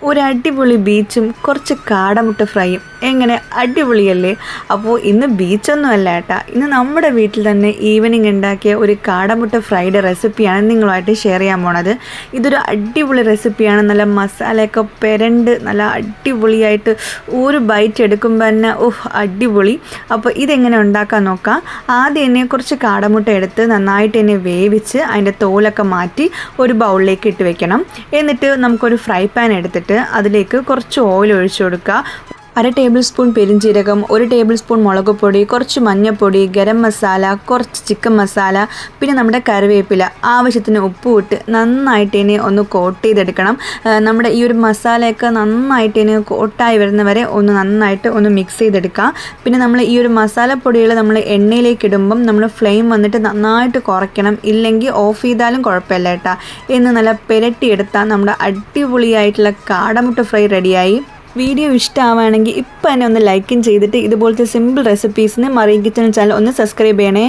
ഒരു അടിപൊളി ബീച്ചും കുറച്ച് കാടമുട്ട ഫ്രൈയും എങ്ങനെ അടിപൊളിയല്ലേ? അപ്പോൾ ഇന്ന് ബീച്ചൊന്നും അല്ല കേട്ടാ, ഇന്ന് നമ്മുടെ വീട്ടിൽ തന്നെ ഈവനിങ് ഉണ്ടാക്കിയ ഒരു കാടമുട്ട ഫ്രൈഡ് റെസിപ്പിയാണ് നിങ്ങളുമായിട്ട് ഷെയർ ചെയ്യാൻ പോണത്. ഇതൊരു അടിപൊളി റെസിപ്പിയാണ്. നല്ല മസാലയൊക്കെ പെരണ്ട് നല്ല അടിപൊളിയായിട്ട് ഒരു ബൈറ്റ് എടുക്കുമ്പോൾ തന്നെ അടിപൊളി. അപ്പോൾ ഇതെങ്ങനെ ഉണ്ടാക്കാൻ നോക്കാം. ആദ്യം തന്നെ കുറച്ച് കാടമുട്ട എടുത്ത് നന്നായിട്ട് തന്നെ വേവിച്ച് അതിൻ്റെ തോലൊക്കെ മാറ്റി ഒരു ബൗളിലേക്ക് ഇട്ട് വെക്കണം. എന്നിട്ട് നമുക്കൊരു ഫ്രൈ പാൻ എടുത്തിട്ട് അതിലേക്ക് കുറച്ച് ഓയിൽ ഒഴിച്ചു കൊടുക്കുക. 1 ടേബിൾ സ്പൂൺ പെരിഞ്ജീരകം, 1 ടേബിൾ സ്പൂൺ മുളക് പൊടി, കുറച്ച് മഞ്ഞൾപ്പൊടി, ഗരം മസാല, കുറച്ച് ചിക്കൻ മസാല, പിന്നെ നമ്മുടെ കറിവേപ്പില, ആവശ്യത്തിന് ഉപ്പ് ഇട്ട് നന്നായിട്ട് ഇനി ഒന്ന് കോട്ട് ചെയ്തെടുക്കണം. നമ്മുടെ ഈ ഒരു മസാലയൊക്കെ നന്നായിട്ട് ഇനി കോട്ടായി വരുന്നവരെ നന്നായിട്ട് മിക്സ് ചെയ്തെടുക്കുക. പിന്നെ നമ്മൾ ഈ ഒരു മസാലപ്പൊടികൾ നമ്മൾ എണ്ണയിലേക്ക് ഇടുമ്പം നമ്മൾ ഫ്ലെയിം വന്നിട്ട് നന്നായിട്ട് കുറയ്ക്കണം, ഇല്ലെങ്കിൽ ഓഫ് ചെയ്താലും കുഴപ്പമില്ല കേട്ടോ. എന്ന് നല്ല പെരട്ടിയെടുത്താൽ നമ്മുടെ അടിപൊളിയായിട്ടുള്ള കാടമുട്ട ഫ്രൈ റെഡിയായി. വീഡിയോ ഇഷ്ടമാവുകയാണെങ്കിൽ ഇപ്പം തന്നെ ഒന്ന് ലൈക്കും ചെയ്തിട്ട് ഇതുപോലത്തെ സിമ്പിൾ റെസിപ്പീസിന് മറിയം കിച്ചൺ ചാനൽ ഒന്ന് സബ്സ്ക്രൈബ് ചെയ്യണേ.